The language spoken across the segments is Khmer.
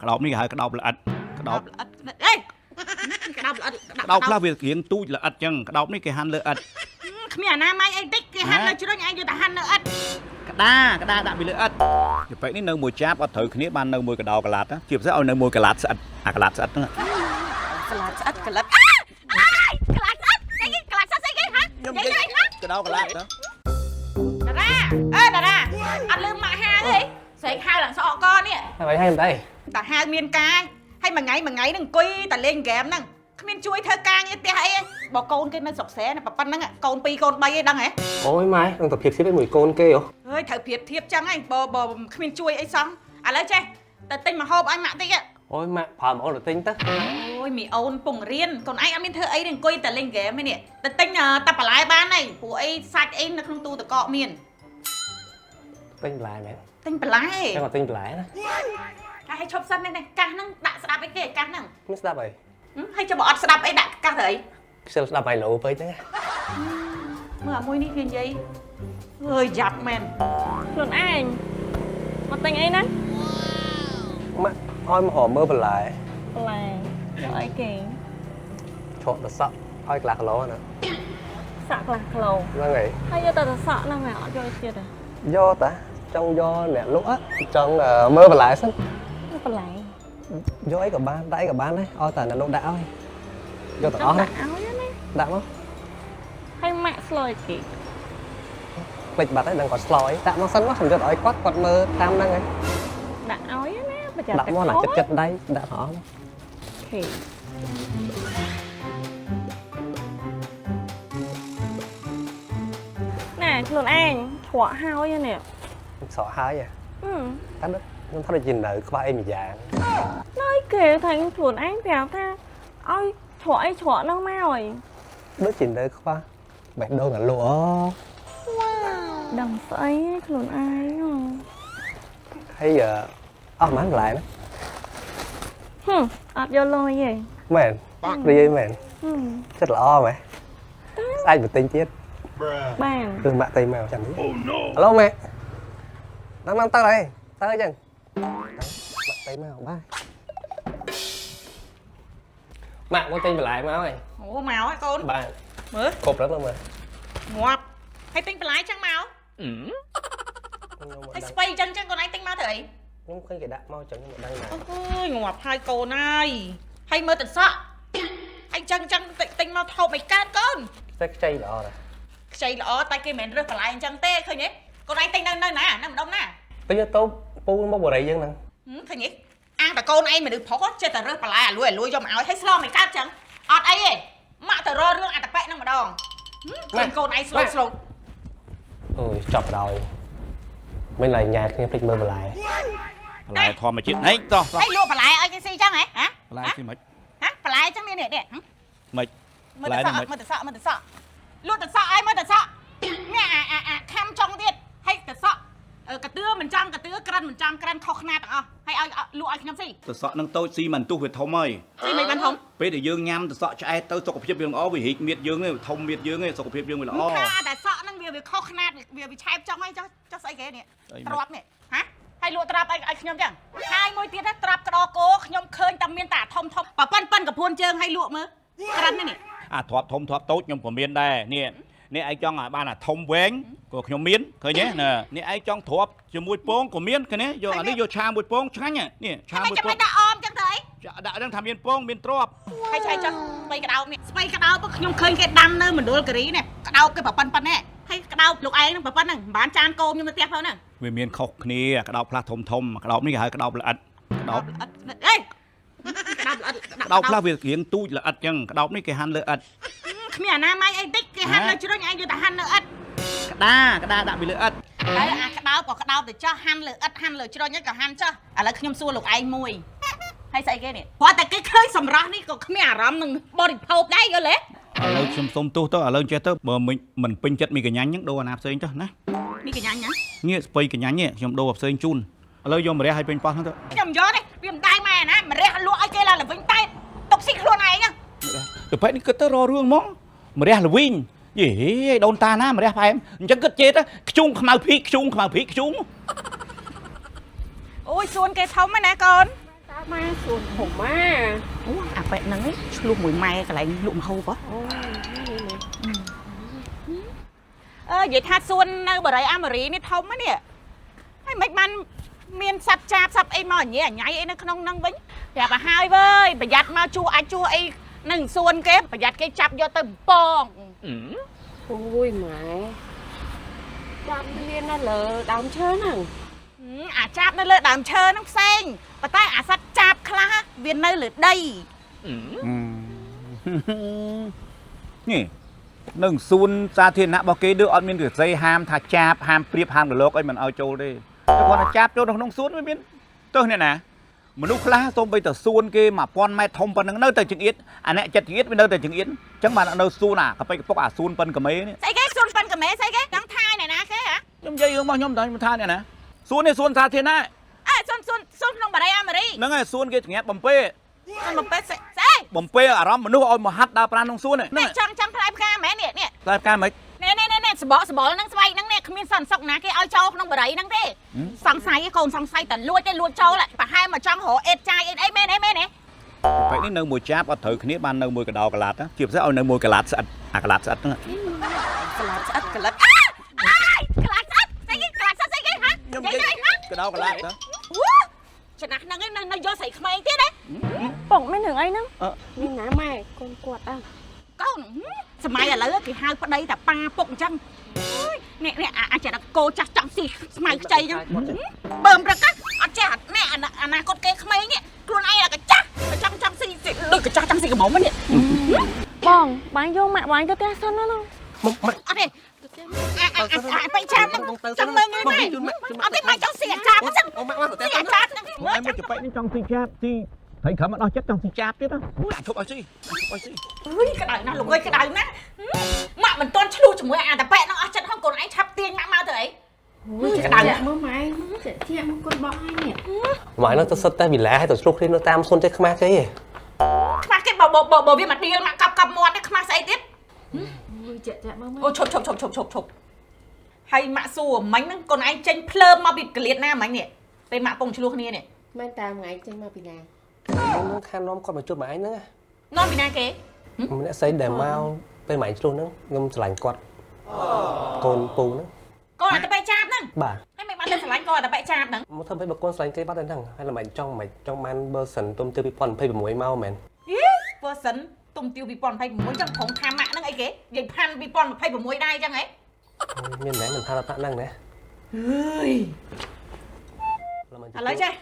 กระดอบนี่ก็กระดอบละอัดกระดอบเอ้ยกระดอบละอัดกระดอบพลาเวียเขียงตู้ละอัดจังกระดอบนี่ก็หันละอัดขมิ้นน้ำไม้ไอ้ติ๊กหันเลยช่วยไอ้อยู่แต่หันละอัดกระดาดับไปละอัดจะไปนี่เนื้อมวยจับเอาถือขี้บ้านเนื้อมวยกระดอกระลาดนะเทียบซะเอาเนื้อมวยกระลาดสัดกระลาดสัดนั่นกระลาดสัดกระลาดกระลาดสัดไอ้กระลาดสัดไอ้ไงฮะไอ้ฮะกระดอกระลาดนะดาราอันลืมมาหาเลยใส่ข้าวหลังสอก้อนเนี่ยทำไมให้มันได้แต่หาเมียนกายให้มาไงนั่งกุยแต่เล่นเกมนั่งขมิ้นช่วยเธอกางไอ้เตี้ยไอ้บอกโกนกันนั่งสกแสนะปะปั้นนั่งอ่ะโกนปีโกนใบดังไงโอ้ยไม่ต้องtậpเทียบvới mùi côn kia hảเฮ้ยเธอเทียบจังไอ้บขมิ้นช่วยไอ้ซังอะไรเจ๊แต่ติงมาหอบไอ้หมาติ๊กอ่ะโอ้ยมาผ่านมาเอาtinh tấtโอ้ยมีเอาปุ่งเรียนcònไอ้อันนี้เธอไอ้นั่งกุยแต่เล่นเกมไม่เนี่ยแต่ติงตับปลายบ้านnày củaไอ้ซัดไอ้นักลงตูแต่เกาะเมียนtinh lại mẹ tinhปลายcái mà tinh lại đóให้ชอบสั้นนี่กางนั่งดักสลับไอ้เก๋กางนั่งไม่สลับไปให้จะบอกสลับไอ้ดักกางเลยสลับไปหลูไปจ้ะเมื่อมวยนี่คือยัยเฮ้ยจับแมนส่วนไอ้มาแต่งไอ้นะมาอ้อยมาหอมเมื่อเป็นไรอะไรเดี๋ยวไอ้เก่งโฉดตัดสะอ้อยกลากล้อนะสะกลากโลว่าไงให้ยตัดสะนั่งไงอ๋อจะเจียดอ่ะย่อตาtrong do nè lúc á trong mơ và lại sânไม่เป็นไรdo ấy của ban đãi của ban đấy ôi tờ là lúc đã ơi do tờ đó đấy áo á nè đã không ให้แม่สลอยกี่ lịch bật đấy đang còn sloi đã nó sân quá không cho đợi quát mơ tam đang ấy ដាក់ ឲ្យណាបើចា đã món là chất đây đã hả โอเคណែខ្លួនឯងឆ្វក់ហើយនេះ sợ hai à tắt đất nó thấy nhìn nợ có ba em dạng nói kể thànhខ្លួនឯងប្រាប់ថាឲ្យឆ្វក់អីឆ្វក់នោះមកហើយ đứa nhìn nợ có ba bạn đôi là lụa ដឹងស្អីខ្លួនឯង hay giờ mán lại đó អត់យកលុយទេ mền đi với mền rất là o mày ai mà tinh chết បាន tương bạn tay mèo chẳng biết alo mẹ đang tao đây tao chừng bạn tay mèo ba mạng con tinh lại máu này ủa màu ấy con ba mớ cột rất là mày ngọt hay tinh lái trắng máu hay spray chân còn anh tinh máu thử nhưng khi cái đạn mau chẳng nhưng mà đang này ôi ngọt hai cô này hay mơ tận sợ anh chân tinh máu thâu mày can con cái chay đỏ này chay đỏ tay kia mền rơi phải lại chân tê khơi nhé còn anh tinh đang nơi nè nằm đông nè bây giờ tôi pu nó bò đầy dân nè khơi nhé ăn tại con anh mà được phó chơi tờ rơi phải lại lùi cho mà áo thấy slo mày can chẳng ọt ấy mạ tờ rơi rương ăn tập bẹ nó mà đòn con anh slow ôi chọc đầu bên này nhà cái phịch mơ lại lại thò mà chuyện đấy to hay lụa phải lại cái gì chăng hả lại thì mấy hả phải lại chăng nè mấy mơ tự sợ luôn tự sợ ai mơ tự sợ nè khăm trong tiết hay tự sợ cả tưa mình trăm cran khóc nát à hay lụa anh nhắm gì tự sợ nâng tôi xi mình tu huyệt thông ơi xi mình bắn thông bây giờ dương nhâm tự sợ cho ai tôi sọc phiệp dương ó vì hít miệt dương này thông miệt dương này sọc phiệp dương là óแต่sợนั่งviệc khóc nát việc chai trong ấy cho sai cái nè trọp nè hả hay lụa trọp anh nhắm chẳng hai môi tiết trọp cái đó cố nhắm khơi tầm miên tả thông và phânกับพวนเจิงให้ลวกมือ cranนี่ถอดทบโต๊ะยมผมเมียนได้เนี่ยนี่ไอ้จ้องบ้านทมเว้งก็ขยมเมียนเคยเนี่ยนี่ไอ้จ้องถอดจะมวยโป้งของเมียนแค่นี้โยอันนี้โยชามวยโป้งชั้นเนี่ยชามวยโป้งจะไม่ด่าออมจังเลยด่าเรื่องทำเมียนโป้งเมียนตรอบให้ใช่จังไปกระดาวเนี่ยไปกระดาวพวกยมเคยแค่ดำเนอเหมือนโดนกระรีเนี่ยกระดาวcáiปันเนี่ยให้กระดาวลูกไอ้นั่งปันนั่งบ้านจานโกมยมมาเตี้ยเขานั่งเมียนขกนี่กระดาวพลาทมกระดาวนี่คือกระดาวละอัดกระดาวเอ้ยกระดาวพลาเวียเขียงตู้ละอัดยังกระดาวนี่คือหันละอัดขมิ้นน้ำไม้ไอ้ติ๊กคือหันเลยช่วยไอ้อยู่แต่หันเลยอัดกระดาดับไปเลยอัดไอ้กระดาวบอกกระดาวแต่เจ้าหันเลยอัดหันเลยช่วยเนี่ยกับหันเจ้าอะไรขยมซัวลูกไอ้มวยให้ใส่แกเนี่ยพอแต่เคยสำรักนี่ก็ขมิ้นอารมณ์หนึ่งบริโภคได้ก็เลยเราส้มตู้ตัวเราเจ้าตัวmình pin chấtมีกันยันยังโดนอาบเซนจ้ะนะมีกันยันยังเนี่ยไปกันยันเนี่ยยมโดนอาบเซนจุนเรายมมาเรียให้เป็นป้อนทั้งตัวยมย้อนเลยยมได้มานะมาเรียกลวกไอ้เจล่าหรือวิ่งใต้ตกซิกครัวไหนเนี่ยแต่ไปนี่ก็ตัวรอเรื่องมั้งมาเรียกหรือวิ่งยี่โดนตาหน้ามาเรียกไปจังก็เจ็ดอะชุ่มขมาพริกชุ่มโอ้ยชวนแกเท่าไหมนะก่อนម៉ែ ผมมา អាប៉ែហ្នឹងឆ្លុះមួយម៉ែកន្លែងលក់ម្ហូបនិយាយថាសួននៅបរិយាអាមេរីនេះធំហ្នឹងនេះហើយមិនបានមានសត្វចាបសត្វអីមកញ៉ៃញ៉ៃអីនៅក្នុងហ្នឹងវិញប្រាប់ឲ្យហើយវើយប្រយ័ត្នមកជួអាចជួអីនឹងសួនគេប្រយ័ត្នគេចាប់យកទៅពង អូយម៉ែចាំមាននៅលើដើមឈើហ្នឹង អាចាប់នៅលើដើមឈើហ្នឹងផ្សេងប៉ុន្តែអាសត្វចាប់ខ្លះវានៅលើដី នេះនឹងសួនសាធារណៈរបស់គេដូចអត់មានវិស័យហាមថាចាប់ហាមព្រៀបហាមកលោកអីមិនឲ្យចូលទេតែគាត់ថាចាប់ចូលក្នុងសួនវាមានទើសនេះណាមនុស្សខ្លះសូម្បីតែសួនគេ1000ម៉ែត្រធំប៉ុណ្ណឹងនៅតែចង្អៀតអាអ្នកចិត្តចង្អៀតវានៅតែចង្អៀតអញ្ចឹងបាននៅសួនអាកប៉ិកពុកអាសួនប៉ិនកាមេនេះ ស្អីគេសួនប៉ិនកាមេស្អីគេដឹងថាឯណាគេហ៎ ខ្ញុំនិយាយរឿងរបស់ខ្ញុំតែខ្ញុំថានេះណាសួននេះសួនសាធារណៈ អើសួនក្នុងបរិយាអាមេរី ហ្នឹងហើយសួនគេចង្អាប់បំពេ បំពេស្អី បំពេអារម្មណ៍មនុស្សឲ្យមកហាត់ដើរប្រាណក្នុងសួនហ្នឹង ចាំផ្លែផ្កាមែននេះ តែផ្កាមិន នេះសបកហ្នឹងស្បែកហ្នឹងនេះគ្មានសន្តិសុខណាគេឲ្យចូលក្នុងបរិយាហ្នឹងទេសង្ស័យកូនសង្ស័យតែលួចចូលប្រហែលមកចង់រកអេតចាយអីមែនទេ បែបនេះនៅមួយចាប់អត់ត្រូវគ្នាបាននៅមួយកដោកឡាត់ជាពិសេសឲ្យនៅមួយកឡាត់ស្អិតអាកឡាត់ស្អិតហ្នឹង កឡាត់ស្អិតកឡាត់កឡាត់ស្អិតស្អីគេកឡាត់ស្អិតស្អីគេហ៎ ខ្ញុំនិយាយកដោកឡាត់ទៅ ចំណាស់ហ្នឹងនៅយកស្រីក្មេងទៀតហ៎ ពុកមានរឿងអីហ្នឹងមានណាម៉ែកូនគាត់អើ កូនសម័យឥឡូវគេហៅប្តីតែប៉ាពុកអញ្ចឹងនេះអាចតែគោចាស់ចង់ស៊ីស្មៅខ្ចីអញ្ចឹងបើមិនប្រកាសអត់ចេះនេះអនាគតគេក្មេងនេះខ្លួនឯងក៏ចាស់ចង់ស៊ីដូចក៏ចាស់ចង់ស៊ីកុំមកនេះ បងបាញ់យកម៉ាក់បាញ់ទៅផ្ទះសិនណាលោក អត់ទេបិចាំចង់មើលងាយណាអត់ទេមកចង់ស៊ីអាចារ្យមិនចឹងស៊ីអាចារ្យហ្នឹង ហើយមកចប៉ិនេះចង់ស៊ីចាប់ស៊ីហើយខំមកដោះចិត្តចង់ស៊ីចាប់ទៀតណាឈប់ឲ្យស៊ីឲ្យស៊ី អើយក្តៅណាស់លោកអើយក្តៅណាស់ម៉ាក់មិនទាន់ឆ្លុះជាមួយអាតាប៉ែហ្នឹងអស់ចិត្តហ្នឹងកូនឯងឆាប់ទាញម៉ាក់មកទៅអីក្តៅមើលម៉ែជាមកកូនបងហើយនេះ ម៉ែនោះទៅសិតតែវិឡាឲ្យទៅឆ្លុះគ្នានៅតាមសុនទេខ្មាស់គេ ខ្មាស់គេបើវាមកឌៀលមកកាប់មាត់ទេខ្មាស់ស្អីទៀតចាមើលអូឈប់ហើយម៉ាក់សួរមិញហ្នឹងកូនឯងចេញភ្លើមមកពីកលៀតណាមិញនេះពេលម៉ាក់ពងឆ្លោះគ្នានេះ មែនតាថ្ងៃចេញមកពីណា នោះខាននំគាត់មកជួបម៉ែឯងហ្នឹង នាំពីណាគេ ម្នាក់ស្អីដែលមកពេលម៉ែឆ្លុះហ្នឹងខ្ញុំឆ្លាញ់គាត់កូនពូហ្នឹង កូនអាតប៉ែចាប់ហ្នឹង បាទ ហើយមិនបានទៅឆ្លាញ់កូនអាតប៉ែចាប់ហ្នឹង មកធ្វើឲ្យបើកូនឆ្លាញ់គេបាត់ទៅហ្នឹងហើយល្មិចចង់បានបើសិនទុំទៅ2026មកមែន បើសិនទុំទាវ2026ចឹងក្រុងថាម៉ាក់ហ្នឹងអីគេនិយាយផាន់2026ដែរចឹងហ៎ មានមែនមិនថាតាហ្នឹងណា អើយឥឡូវចេះ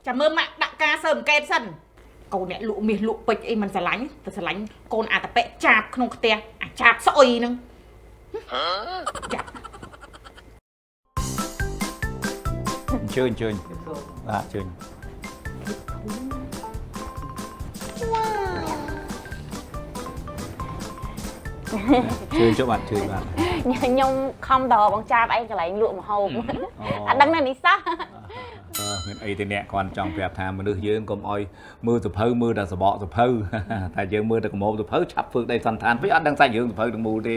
ចាំមើលម៉ាក់ដាក់ការសើមកេតសិនកូនអ្នកលក់មាសលក់ពេជ្រអីមិនស្រឡាញ់តែស្រឡាញ់កូនអាតប៉ែចាប់ក្នុងផ្ទះអាចាប់ស្អុយហ្នឹងចាប់ អញ្ជើញបាទអញ្ជើញជឿបាទ ខ្ញុំខំតបងចាប់ឯងកន្លែងលក់ម្ហូបអត់ដឹងណានេះសោះ មានអីទេអ្នកគាត់ចង់ប្រាប់ថាមនុស្សយើងកុំអោយមើលសភៅមើលតែសបកសភៅតែយើងមើលតែកុំោសភៅឆាប់ធ្វើដីសន្តានពេកអត់ដឹងសាច់រឿងសភៅទាំងមូលទេ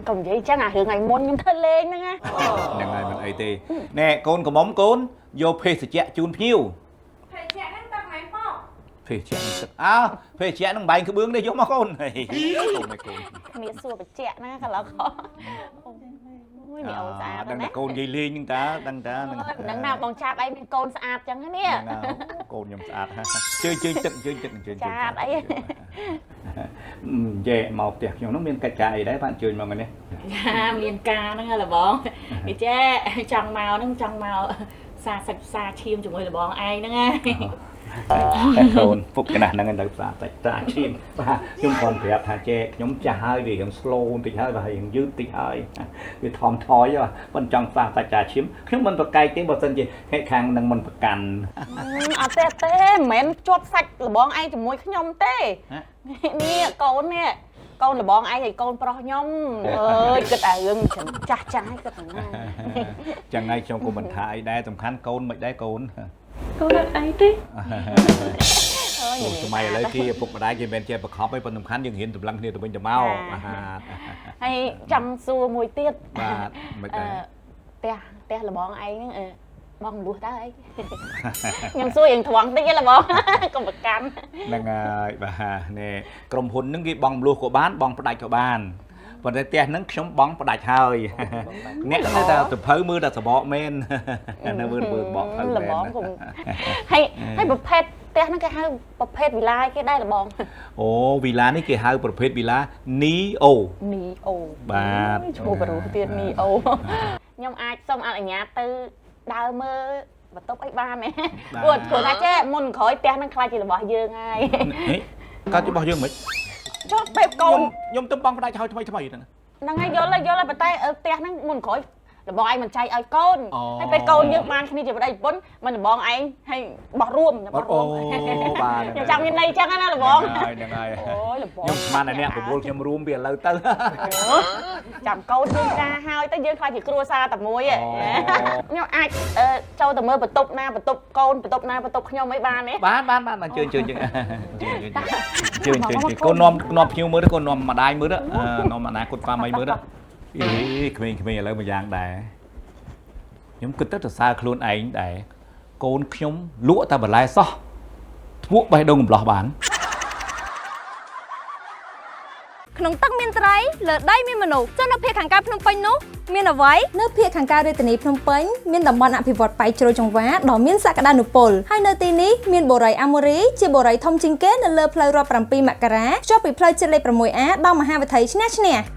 កុំនិយាយចឹងអារឿងថ្ងៃមុនខ្ញុំធ្វើលេងហ្នឹងណា ហ្នឹងហើយមិនអីទេណែកូនកុំកូនយកភេសជ្ជៈជូនភ្ញៀវ ភេសជ្ជៈហ្នឹងតាំងថ្ងៃមក ភេសជ្ជៈនឹងទឹកភេសជ្ជៈនឹងបែងក្បឿងនេះយកមកកូនហីកូន គ្នាសួរបញ្ជាក់ណាកន្លងអូយនេះអូនស្អាត ដឹង ណា តែកូននិយាយលេងហ្នឹងតាដឹងតា ហ្នឹងណាបងចាប់ឯងមានកូនស្អាតចឹងណានេះ កូនខ្ញុំស្អាតជើញទឹកចាប់អី យេមកផ្ទះខ្ញុំនោះមានកិច្ចការអីដែរបានជើញមកនេះ មានការហ្នឹងហ៎លបងនេះចេះចង់មកហ្នឹងចង់មកសាសាច់សាឈាមជាមួយលបងឯងហ្នឹងណា កូនពុកកណាស់ហ្នឹងនៅផ្សារសាច់សាឈាមបាទខ្ញុំគាត់ប្រាប់ថាចេះខ្ញុំចាស់ហើយវារឿង slow បន្តិចហើយបាទរឿងយឺតបន្តិចហើយវាថមថយមិនចង់ផ្សារសាច់សាឈាមខ្ញុំមិនប្រកែកទេបើមិនជាខាងនឹងមិនប្រកាន់ អត់ទេមិនមែនជាប់សាច់លបងឯងជាមួយខ្ញុំទេនេះកូននេះកូនលបងឯងហើយកូនប្រុសខ្ញុំអើយគិតតែរឿងចាស់ចាស់គិតតែណា ចឹងហើយខ្ញុំក៏មិនថាអីដែរសំខាន់កូនមិនដែរកូន កូនអីទេ សម័យឥឡូវគេឪពុកម្ដាយគេមិនចេះប្រខប់ទេប៉ុន្តែសំខាន់យើងរៀនតម្លឹងគ្នាទៅវិញទៅមក ហើយចង់សួរមួយទៀត បាទមិនដែរ ផ្ទះលបងឯងហ្នឹង បងលួសតើអីខ្ញុំសួរយ៉ាងត្រង់តិចទេបងកុំប្រកាន់ ហ្នឹងហើយបាទនេះក្រុមហ៊ុនហ្នឹងគេបងមលួសក៏បានបងផ្ដាច់ក៏បានប៉ុន្តែផ្ទះហ្នឹងខ្ញុំបងផ្ដាច់ហើយអ្នកនៅតែទៅភៅមើលតែសបកមែននៅមើលបកភៅមែន បងគុំហើយប្រភេទផ្ទះហ្នឹងគេហៅប្រភេទវិឡាគេដែរបង អូវីឡានេះគេហៅប្រភេទវីឡានីអូ នីអូ បាទ ឈ្មោះបរុសទៀតនីអូខ្ញុំអាចសុំអនុញ្ញាតទៅដើរមើលបន្ទប់អីបានទេព្រោះថាចេះមុនក្រោយផ្ទះហ្នឹងខ្លាចជារបស់យើងហើយ កើតរបស់យើងមិន ចុះបែបកូន ខ្ញុំទៅបងផ្ដាច់ហើយថ្មីហ្នឹង ហ្នឹងហើយយល់ហើយប៉ុន្តែផ្ទះហ្នឹងមុនក្រោយរបស់ឯងមិនចៃឲ្យកូនហើយពេលកូនយើងបានគ្នាជាប្តីប្រពន្ធមិនរបស់ឯងហើយបោះរួមខ្ញុំចង់មានន័យចឹងណារបស់ ហ្នឹងហើយ អូយរបស់ ខ្ញុំស្មានតែអ្នកប្រមូលខ្ញុំរួមវាឥឡូវទៅ ចាំកូនយើងការហើយទៅយើងខ្លាចជាគ្រួសារតែមួយខ្ញុំអាចចូលទៅមើលបន្ទប់ណាបន្ទប់កូនបន្ទប់ណាបន្ទប់ខ្ញុំអីបានទេ បានជឿកូននាំភ្ញៀវមើលទៅកូននាំម្ដាយមើលទៅនាំអនាគតប៉ាម៉ៃមើលទៅអីក្មេងៗឥឡូវមួយយ៉ាងដែរខ្ញុំគិតទៅសរសើរខ្លួនឯងដែរកូនខ្ញុំលក់តែបន្លែសោះធ្មក់បេះដូងកំឡោះបាន ក្នុងទឹកមានត្រីលើដីមានមនុស្សចុះនៅភាគខាងកើតភ្នំពេញនោះមានអ្វីនៅភាគខាងកើតរាជធានីភ្នំពេញមានតំបន់អភិវឌ្ឍន៍ប៉ៃជ្រោយចង្វាដ៏មានសក្តានុពលហើយនៅទីនេះមានបូរីអាម៉ូរីជាបូរីធំជាងគេនៅលើផ្លូវរាប់7មករាចុះពីផ្លូវជាតិលេខ 6A ដល់មហាវិថីឈ្នះ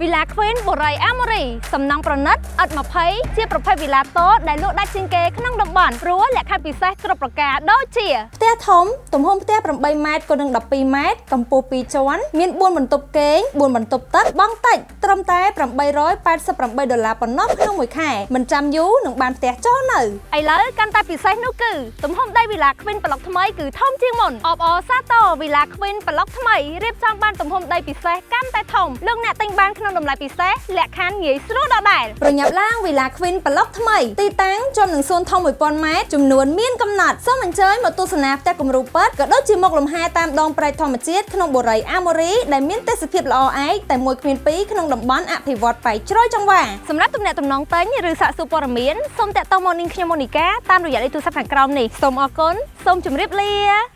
វីឡាខ្វេនបូរីអាម៉ូរីសំណង់ប្រណិតឥត20ជាប្រភេទវីឡាតូចដែលលក់ដាច់ជាងគេក្នុងតំបន់ព្រោះលក្ខខណ្ឌពិសេសគ្រប់ប្រការដូចជាផ្ទះធំទំហំផ្ទះ8ម៉ែត្រក៏នឹង12ម៉ែត្រកម្ពស់2ជាន់មាន4បន្ទប់គេង4បន្ទប់ទឹកបង់តិចត្រឹមតែ$888ប៉ុណ្ណោះក្នុងមួយខែមិនចាំយូរនឹងបានផ្ទះចូលនៅឥឡូវកាន់តែពិសេសនោះគឺទំហំដីវីឡាខ្វិនប្លុកថ្មីគឺធំជាងមុនអបអរសាទរវីឡាខ្វិនប្លុកថ្មីរៀបចំបានទំហំដីពិសេសកាន់តែធំលោកអ្នកទិញបានក្នុងតម្លៃពិសេសលក្ខខណ្ឌងាយស្រួលដដែលប្រញាប់ឡើងវីឡាខ្វិនប្លុកថ្មីទីតាំងជាប់នឹងសួនធំ 1000 ម៉ែត្រចំនួនមានកំណត់សូមអញ្ជើញមកទស្សនាផ្ទះគំរូពិតក៏ដូចជាមកលំហែតាមដងព្រែកធម្មជាតិក្នុងបូរីអាម៉ូរីដែលមានទេសភាពល្អឯកតែមួយគ្មានពីរក្នុងតំបន់អភិវឌ្ឍន៍ប៉ៃជ្រោយចង្វាសម្រាប់ទំនាក់ទំនងទិញឬសាកសួរព័ត៌មានសូមតាក់ទងមកនាងខ្ញុំម៉ូនីកាតាមរយៈលេខទូរស័ព្ទខាងក្រោមនេះសូមអរគុណសូមជម្រាបលា